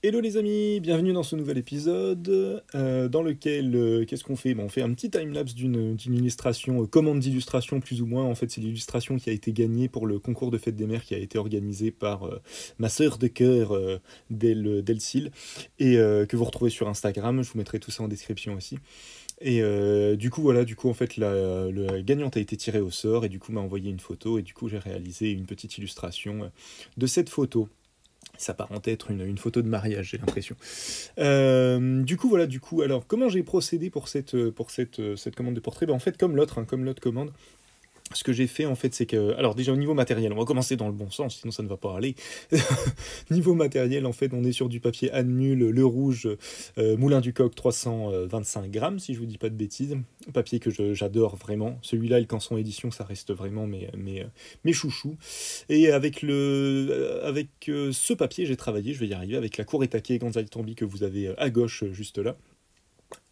Hello les amis, bienvenue dans ce nouvel épisode dans lequel, qu'est-ce qu'on fait? Bon, on fait un petit timelapse d'une illustration, commande d'illustration plus ou moins. En fait, c'est l'illustration qui a été gagnée pour le concours de Fête des Mères qui a été organisé par ma sœur de cœur, Delcile, et que vous retrouvez sur Instagram. Je vous mettrai tout ça en description aussi. Et du coup, voilà, du coup, en fait, la gagnante a été tirée au sort et du coup m'a envoyé une photo et du coup j'ai réalisé une petite illustration de cette photo. Ça s'apparentait être une photo de mariage, j'ai l'impression. Du coup, voilà, du coup, alors, comment j'ai procédé pour cette commande de portrait? Ben, en fait, comme l'autre, hein, comme l'autre commande, ce que j'ai fait, en fait, c'est que... Alors, déjà, au niveau matériel, on va commencer dans le bon sens, sinon ça ne va pas aller. Niveau matériel, en fait, on est sur du papier Anmul, le rouge, Moulin du Coq, 325 grammes, si je vous dis pas de bêtises. Papier que j'adore vraiment. Celui-là, le Canson Édition, ça reste vraiment mes chouchous. Et avec ce papier, j'ai travaillé, je vais y arriver, avec la Kuretake Gansai Tambi que vous avez à gauche, juste là.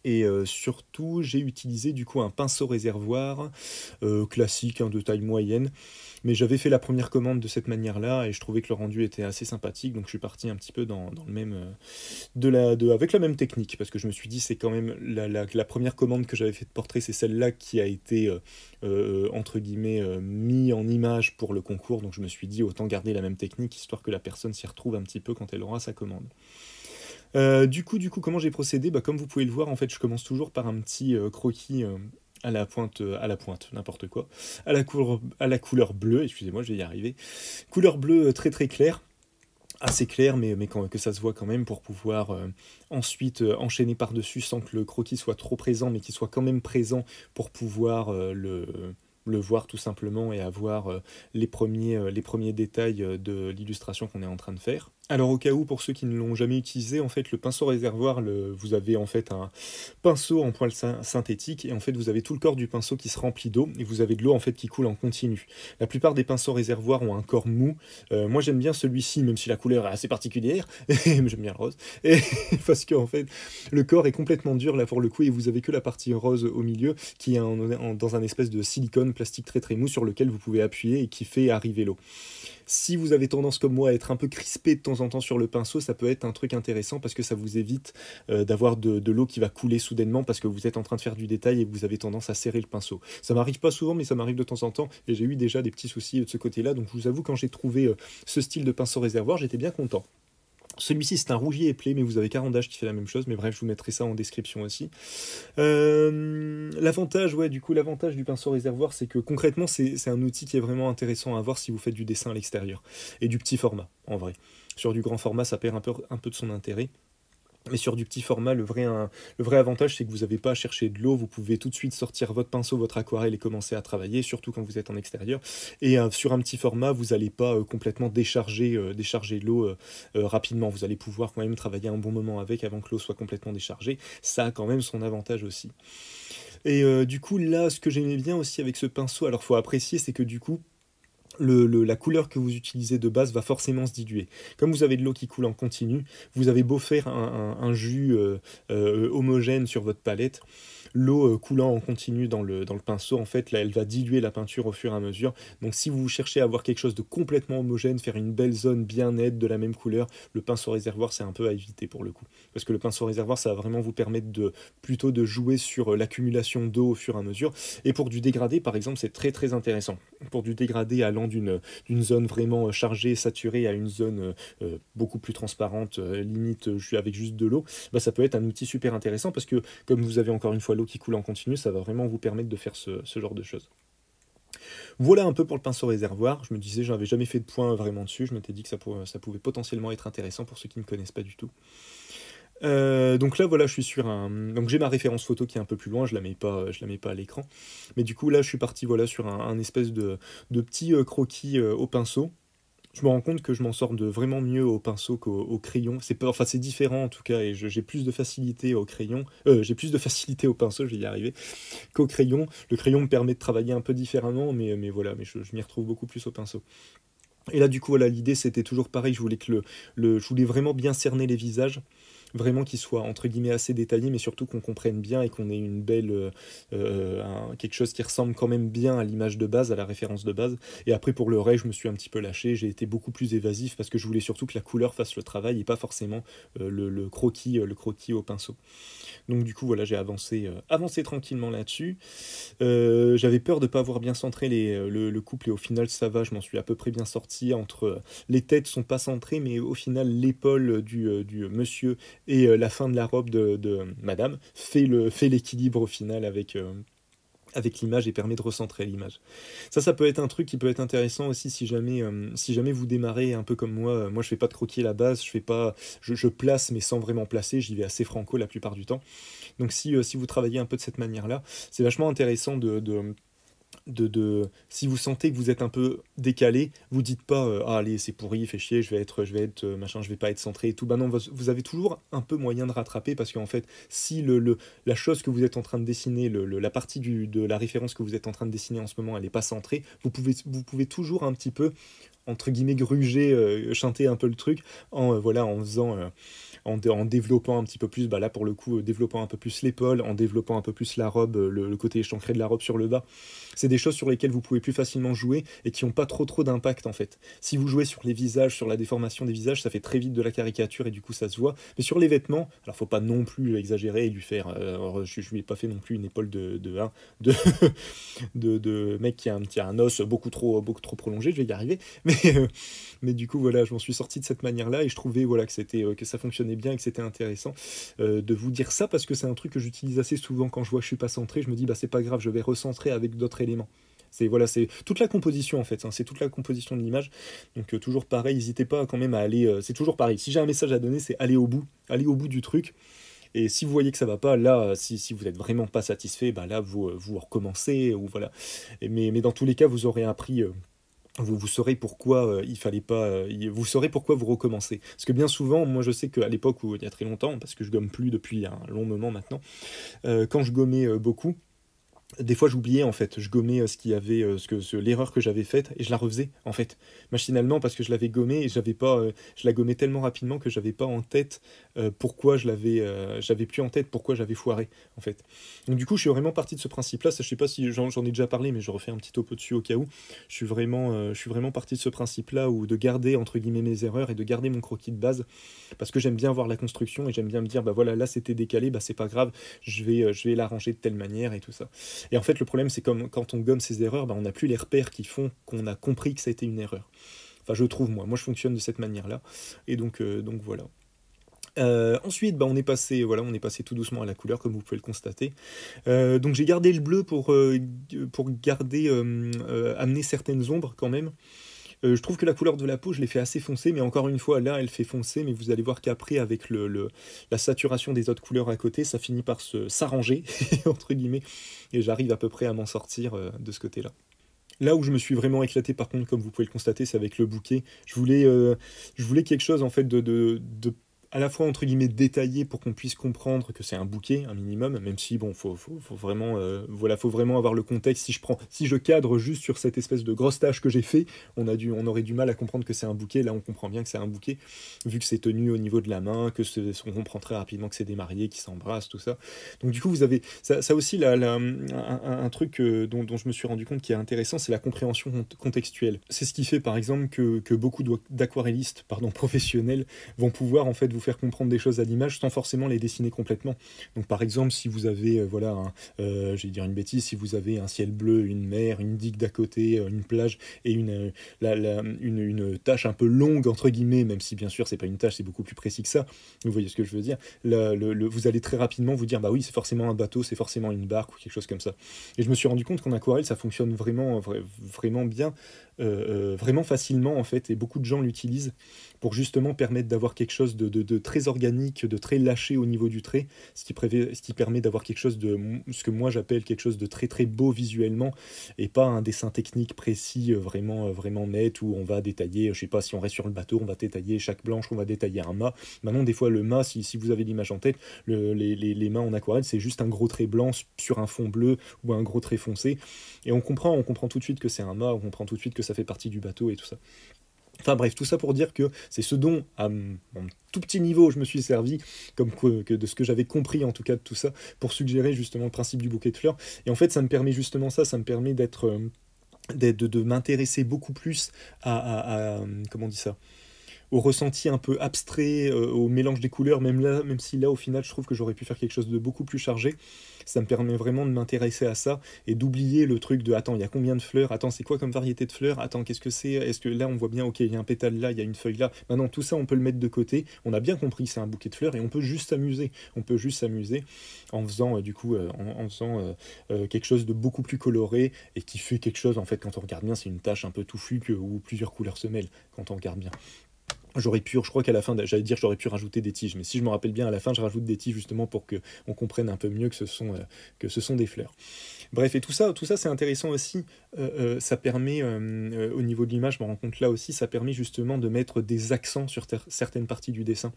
Et surtout, j'ai utilisé du coup un pinceau réservoir classique, hein, de taille moyenne. Mais j'avais fait la première commande de cette manière-là et je trouvais que le rendu était assez sympathique. Donc je suis parti un petit peu dans le même, avec la même technique. Parce que je me suis dit, c'est quand même la première commande que j'avais fait de portrait, c'est celle-là qui a été, entre guillemets, mis en image pour le concours. Donc je me suis dit, autant garder la même technique, histoire que la personne s'y retrouve un petit peu quand elle aura sa commande. Du coup, comment j'ai procédé? Bah, comme vous pouvez le voir, en fait, je commence toujours par un petit croquis à la pointe, n'importe quoi, à la couleur bleue, excusez-moi, je vais y arriver. Couleur bleue très très claire, assez claire, mais que ça se voit quand même pour pouvoir ensuite enchaîner par-dessus sans que le croquis soit trop présent, mais qu'il soit quand même présent pour pouvoir le voir tout simplement et avoir les premiers détails de l'illustration qu'on est en train de faire. Alors au cas où, pour ceux qui ne l'ont jamais utilisé, en fait, le pinceau réservoir, vous avez en fait un pinceau en poil synthétique et en fait vous avez tout le corps du pinceau qui se remplit d'eau et vous avez de l'eau en fait qui coule en continu. La plupart des pinceaux réservoirs ont un corps mou. Moi j'aime bien celui-ci, même si la couleur est assez particulière, j'aime bien le rose, et parce que en fait le corps est complètement dur là pour le coup et vous avez que la partie rose au milieu qui est dans un espèce de silicone plastique très très mou sur lequel vous pouvez appuyer et qui fait arriver l'eau. Si vous avez tendance comme moi à être un peu crispé de temps en temps sur le pinceau, ça peut être un truc intéressant parce que ça vous évite d'avoir de l'eau qui va couler soudainement parce que vous êtes en train de faire du détail et que vous avez tendance à serrer le pinceau. Ça m'arrive pas souvent, mais ça m'arrive de temps en temps et j'ai eu déjà des petits soucis de ce côté-là. Donc je vous avoue, quand j'ai trouvé ce style de pinceau réservoir, j'étais bien content. Celui-ci, c'est un rougier éplé, mais vous avez Carandache qui fait la même chose. Mais bref, je vous mettrai ça en description aussi. L'avantage, ouais, du coup, l'avantage du pinceau réservoir, c'est que concrètement, c'est un outil qui est vraiment intéressant à voir si vous faites du dessin à l'extérieur. Et du petit format, en vrai. Sur du grand format, ça perd un peu de son intérêt. Mais sur du petit format, le vrai avantage, c'est que vous n'avez pas à chercher de l'eau. Vous pouvez tout de suite sortir votre pinceau, votre aquarelle et commencer à travailler, surtout quand vous êtes en extérieur. Et sur un petit format, vous n'allez pas complètement décharger l'eau rapidement. Vous allez pouvoir quand même travailler un bon moment avec avant que l'eau soit complètement déchargée. Ça a quand même son avantage aussi. Et du coup, là, ce que j'aimais bien aussi avec ce pinceau, alors faut apprécier, c'est que du coup, la couleur que vous utilisez de base va forcément se diluer. Comme vous avez de l'eau qui coule en continu, vous avez beau faire un jus homogène sur votre palette, l'eau coulant en continu dans le pinceau, en fait, là, elle va diluer la peinture au fur et à mesure. Donc si vous cherchez à avoir quelque chose de complètement homogène, faire une belle zone bien nette de la même couleur, le pinceau réservoir, c'est un peu à éviter pour le coup. Parce que le pinceau réservoir, ça va vraiment vous permettre plutôt de jouer sur l'accumulation d'eau au fur et à mesure. Et pour du dégradé, par exemple, c'est très très intéressant. Pour du dégradé allant d'une zone vraiment chargée, saturée, à une zone beaucoup plus transparente, limite avec juste de l'eau, bah, ça peut être un outil super intéressant parce que comme vous avez encore une fois l'eau qui coule en continu, ça va vraiment vous permettre de faire ce genre de choses. Voilà un peu pour le pinceau réservoir. Je me disais, j'avais jamais fait de point vraiment dessus. Je m'étais dit que ça pouvait potentiellement être intéressant pour ceux qui ne connaissent pas du tout. Donc là, voilà, je suis sur un. Donc j'ai ma référence photo qui est un peu plus loin, je la mets pas à l'écran. Mais du coup, là, je suis parti voilà, sur un espèce de petit croquis au pinceau. Je me rends compte que je m'en sors de vraiment mieux au pinceau qu'au crayon. C'est pas, enfin, c'est différent en tout cas, et j'ai plus de facilité au crayon. J'ai plus de facilité au pinceau, je vais y arriver, qu'au crayon. Le crayon me permet de travailler un peu différemment, mais voilà, mais je m'y retrouve beaucoup plus au pinceau. Et là, du coup, voilà, l'idée c'était toujours pareil. Je voulais je voulais vraiment bien cerner les visages. vraiment qui soit entre guillemets assez détaillé, mais surtout qu'on comprenne bien et qu'on ait une belle, quelque chose qui ressemble quand même bien à l'image de base, à la référence de base. Et après pour le reste, je me suis un petit peu lâché, j'ai été beaucoup plus évasif parce que je voulais surtout que la couleur fasse le travail et pas forcément le croquis au pinceau. Donc du coup voilà, j'ai avancé tranquillement là-dessus. J'avais peur de ne pas avoir bien centré le couple et au final ça va, je m'en suis à peu près bien sorti. Les têtes sont pas centrées, mais au final l'épaule du monsieur et la fin de la robe de madame fait l'équilibre au final avec l'image et permet de recentrer l'image. Ça peut être un truc qui peut être intéressant aussi si jamais vous démarrez un peu comme moi. Moi, je fais pas de croquis à la base, je place mais sans vraiment placer, j'y vais assez franco la plupart du temps. Donc si vous travaillez un peu de cette manière-là, c'est vachement intéressant si vous sentez que vous êtes un peu décalé, vous dites pas ah allez c'est pourri, fait chier, machin, je vais pas être centré et tout. Bah non, vous avez toujours un peu moyen de rattraper parce qu'en fait, si la chose que vous êtes en train de dessiner, la partie de la référence que vous êtes en train de dessiner en ce moment, elle est pas centrée, vous pouvez toujours un petit peu entre guillemets gruger, chanter un peu le truc en faisant en développant un petit peu plus, bah là pour le coup, développant un peu plus l'épaule, en développant un peu plus la robe, le côté échancré de la robe sur le bas. C'est des choses sur lesquelles vous pouvez plus facilement jouer et qui n'ont pas trop d'impact en fait. Si vous jouez sur les visages, sur la déformation des visages, ça fait très vite de la caricature et du coup ça se voit. Mais sur les vêtements, alors faut pas non plus exagérer et lui faire. Je lui ai pas fait non plus une épaule de, de mec qui a un os beaucoup trop prolongé, je vais y arriver. Mais du coup voilà, je m'en suis sorti de cette manière-là et je trouvais voilà que ça fonctionnait bien et que c'était intéressant de vous dire ça parce que c'est un truc que j'utilise assez souvent quand je vois que je suis pas centré. Je me dis bah c'est pas grave, je vais recentrer avec d'autres éléments. C'est toute la composition en fait, hein, c'est toute la composition de l'image. Donc toujours pareil, n'hésitez pas quand même à aller. C'est toujours pareil. Si j'ai un message à donner, c'est aller au bout du truc. Et si vous voyez que ça va pas, là, si vous êtes vraiment pas satisfait, bah là vous recommencez ou voilà. Mais dans tous les cas, vous aurez appris. Vous saurez pourquoi il fallait pas. Vous saurez pourquoi vous recommencez. Parce que bien souvent, moi je sais qu'à l'époque où il y a très longtemps, parce que je gomme plus depuis un long moment maintenant, quand je gommais beaucoup. Des fois j'oubliais en fait, je gommais l'erreur que j'avais faite et je la refaisais en fait machinalement parce que je l'avais gommée et je la gommais tellement rapidement que j'avais pas en tête j'avais plus en tête pourquoi j'avais foiré en fait. Donc du coup je suis vraiment parti de ce principe-là, ça, je sais pas si j'en ai déjà parlé mais je refais un petit topo dessus au cas où. Je suis vraiment parti de ce principe-là où de garder entre guillemets mes erreurs et de garder mon croquis de base parce que j'aime bien voir la construction et j'aime bien me dire bah voilà là c'était décalé, bah c'est pas grave, je vais l'arranger de telle manière et tout ça. Et en fait, le problème, c'est comme quand on gomme ses erreurs, bah, on n'a plus les repères qui font qu'on a compris que ça a été une erreur. Enfin, je trouve, moi je fonctionne de cette manière-là. Et donc voilà. Ensuite, bah, on est passé tout doucement à la couleur, comme vous pouvez le constater. Donc j'ai gardé le bleu pour amener certaines ombres quand même. Je trouve que la couleur de la peau, je l'ai fait assez foncée, mais encore une fois, là, elle fait foncer, mais vous allez voir qu'après, avec la saturation des autres couleurs à côté, ça finit par s'arranger, entre guillemets, et j'arrive à peu près à m'en sortir de ce côté-là. Là où je me suis vraiment éclaté, par contre, comme vous pouvez le constater, c'est avec le bouquet. Je voulais quelque chose, en fait, de à la fois entre guillemets détaillé pour qu'on puisse comprendre que c'est un bouquet, un minimum, même si bon, faut vraiment, faut vraiment avoir le contexte. Si je cadre juste sur cette espèce de grosse tâche que j'ai fait, on aurait du mal à comprendre que c'est un bouquet. Là, on comprend bien que c'est un bouquet, vu que c'est tenu au niveau de la main, on comprend très rapidement que c'est des mariés qui s'embrassent, tout ça. Donc du coup, vous avez ça aussi un truc dont je me suis rendu compte qui est intéressant, c'est la compréhension contextuelle. C'est ce qui fait, par exemple, que beaucoup d'aquarellistes, professionnels, vont pouvoir en fait vous faire comprendre des choses à l'image sans forcément les dessiner complètement. Donc par exemple, si vous avez, je vais dire une bêtise, si vous avez un ciel bleu, une mer, une digue d'à côté, une plage et une tache un peu longue entre guillemets, même si bien sûr c'est pas une tache, c'est beaucoup plus précis que ça, vous voyez ce que je veux dire, vous allez très rapidement vous dire bah oui c'est forcément un bateau, c'est forcément une barque ou quelque chose comme ça. Et je me suis rendu compte qu'en aquarelle ça fonctionne vraiment bien, vraiment facilement en fait, et beaucoup de gens l'utilisent pour justement permettre d'avoir quelque chose de très organique, de très lâché au niveau du trait, ce qui permet d'avoir quelque chose de ce que moi j'appelle quelque chose de très très beau visuellement, et pas un dessin technique précis, vraiment net, où on va détailler, je sais pas, si on reste sur le bateau, on va détailler chaque planche, on va détailler un mât. Maintenant des fois le mât, si vous avez l'image en tête, les mâts en aquarelle, c'est juste un gros trait blanc sur un fond bleu, ou un gros trait foncé, et on comprend tout de suite que c'est un mât, on comprend tout de suite que ça fait partie du bateau et tout ça. Enfin bref, tout ça pour dire que c'est ce dont, à mon tout petit niveau, je me suis servi, comme que de ce que j'avais compris en tout cas de tout ça, pour suggérer justement le principe du bouquet de fleurs. Et en fait, ça me permet justement ça me permet de m'intéresser beaucoup plus comment on dit ça, au ressenti un peu abstrait, au mélange des couleurs, même là, même si là au final je trouve que j'aurais pu faire quelque chose de beaucoup plus chargé, ça me permet vraiment de m'intéresser à ça et d'oublier le truc de attends, il y a combien de fleurs, attends, c'est quoi comme variété de fleurs, attends, qu'est-ce que c'est, est-ce que là on voit bien, ok, il y a un pétale là, il y a une feuille là, maintenant tout ça on peut le mettre de côté, on a bien compris que c'est un bouquet de fleurs et on peut juste s'amuser, en faisant en faisant quelque chose de beaucoup plus coloré et qui fait quelque chose en fait quand on regarde bien, c'est une tache un peu touffue où plusieurs couleurs se mêlent quand on regarde bien. J'aurais pu, je crois qu'à la fin, j'allais dire j'aurais pu rajouter des tiges, mais si je me rappelle bien, à la fin, je rajoute des tiges justement pour que on comprenne un peu mieux que ce sont des fleurs. Bref, et tout ça c'est intéressant aussi. Ça permet, au niveau de l'image, je me rends compte là aussi, ça permet justement de mettre des accents sur certaines parties du dessin.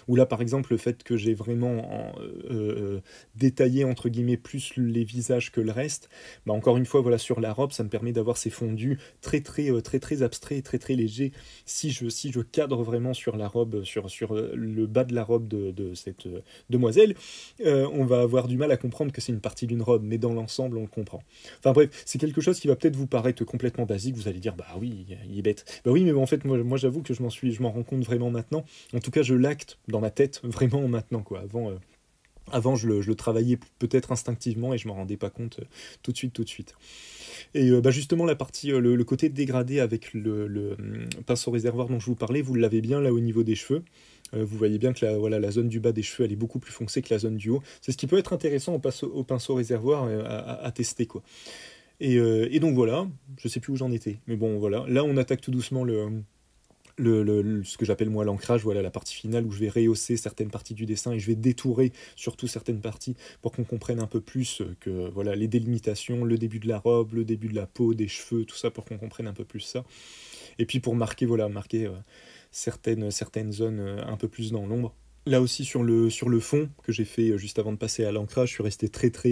Ou là, par exemple, le fait que j'ai vraiment détaillé, entre guillemets, plus les visages que le reste, bah, encore une fois, voilà, sur la robe, ça me permet d'avoir ces fondus très abstraits, très légers. Si je cadre vraiment sur la robe, sur le bas de la robe de cette demoiselle, on va avoir du mal à comprendre que c'est une partie d'une robe, mais dans l'ensemble, on le comprend. Enfin bref, c'est quelque chose qui va peut-être vous paraître complètement basique, vous allez dire, bah oui, il est bête. Bah oui, mais en fait, moi j'avoue que je m'en rends compte vraiment maintenant. En tout cas, je l'acte dans ma tête vraiment maintenant, quoi. Avant je le travaillais peut-être instinctivement et je m'en rendais pas compte tout de suite. Et bah justement, la partie, le côté dégradé avec le pinceau réservoir dont je vous parlais, vous l'avez bien là au niveau des cheveux. Vous voyez bien que la zone du bas des cheveux, elle est beaucoup plus foncée que la zone du haut. C'est ce qui peut être intéressant au pinceau réservoir à tester, quoi. Et donc voilà, je sais plus où j'en étais. Mais bon, voilà. Là, on attaque tout doucement ce que j'appelle moi l'ancrage, voilà la partie finale où je vais rehausser certaines parties du dessin et je vais détourer surtout certaines parties pour qu'on comprenne un peu plus que voilà les délimitations, le début de la robe, le début de la peau, des cheveux, tout ça pour qu'on comprenne un peu plus ça. Et puis pour marquer certaines zones un peu plus dans l'ombre. Là aussi sur le fond que j'ai fait juste avant de passer à l'ancrage, je suis resté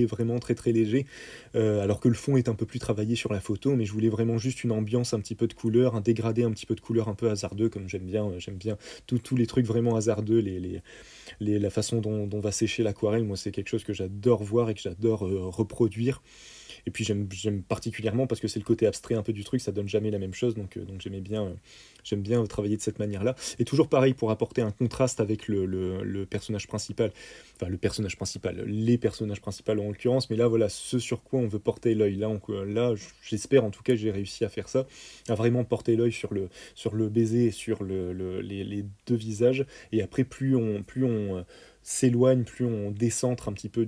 vraiment très léger, alors que le fond est un peu plus travaillé sur la photo, mais je voulais vraiment juste une ambiance, un petit peu de couleur, un dégradé un petit peu de couleur un peu hasardeux, comme j'aime bien tous les trucs vraiment hasardeux, la façon dont va sécher l'aquarelle, moi c'est quelque chose que j'adore voir et que j'adore reproduire. Et puis j'aime particulièrement parce que c'est le côté abstrait un peu du truc, ça donne jamais la même chose, donc j'aime bien travailler de cette manière-là. Et toujours pareil pour apporter un contraste avec le personnage principal, enfin le personnage principal, les personnages principaux en l'occurrence, mais là voilà ce sur quoi on veut porter l'œil. Là j'espère en tout cas que j'ai réussi à faire ça, à vraiment porter l'œil sur le baiser et sur les deux visages, et après plus on s'éloigne, plus on décentre un petit peu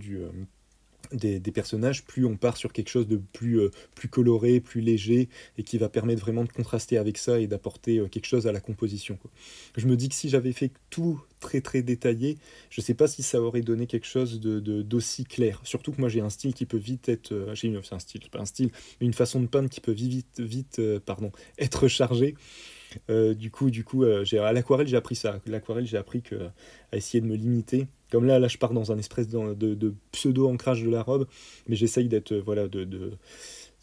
des personnages, plus on part sur quelque chose de plus coloré, plus léger, et qui va permettre vraiment de contraster avec ça et d'apporter quelque chose à la composition, quoi. Je me dis que si j'avais fait tout très détaillé, je sais pas si ça aurait donné quelque chose d'aussi clair. Surtout que moi j'ai un style qui peut vite être... c'est un style, pas un style, mais une façon de peindre qui peut vite être chargée. À l'aquarelle, j'ai appris ça. L'aquarelle, j'ai appris à essayer de me limiter. Comme là, je pars dans un espèce de pseudo-ancrage de la robe, mais j'essaye d'être,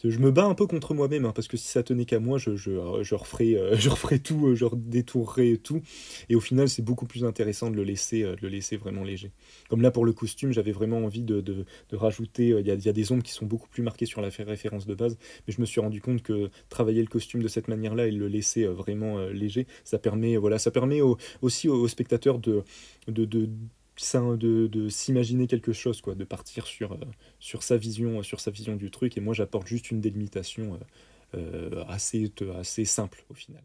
je me bats un peu contre moi-même, hein, parce que si ça tenait qu'à moi, je referais, je referais tout, je détournerais tout, et au final, c'est beaucoup plus intéressant de le laisser vraiment léger. Comme là, pour le costume, j'avais vraiment envie de rajouter, il y a des ombres qui sont beaucoup plus marquées sur la référence de base, mais je me suis rendu compte que travailler le costume de cette manière-là et le laisser vraiment léger, ça permet aussi aux spectateurs de s'imaginer quelque chose, quoi, de partir sur sa vision du truc, et moi j'apporte juste une délimitation assez simple au final.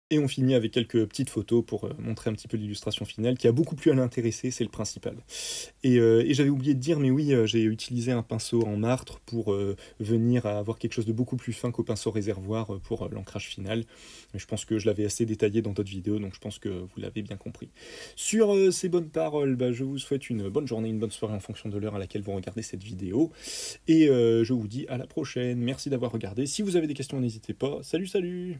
Et on finit avec quelques petites photos pour montrer un petit peu l'illustration finale, qui a beaucoup plu à l'intéresser, c'est le principal. Et j'avais oublié de dire, mais oui, j'ai utilisé un pinceau en martre pour venir à avoir quelque chose de beaucoup plus fin qu'au pinceau réservoir pour l'ancrage final. Mais je pense que je l'avais assez détaillé dans d'autres vidéos, donc je pense que vous l'avez bien compris. Sur ces bonnes paroles, je vous souhaite une bonne journée, une bonne soirée en fonction de l'heure à laquelle vous regardez cette vidéo. Et je vous dis à la prochaine. Merci d'avoir regardé. Si vous avez des questions, n'hésitez pas. Salut, salut!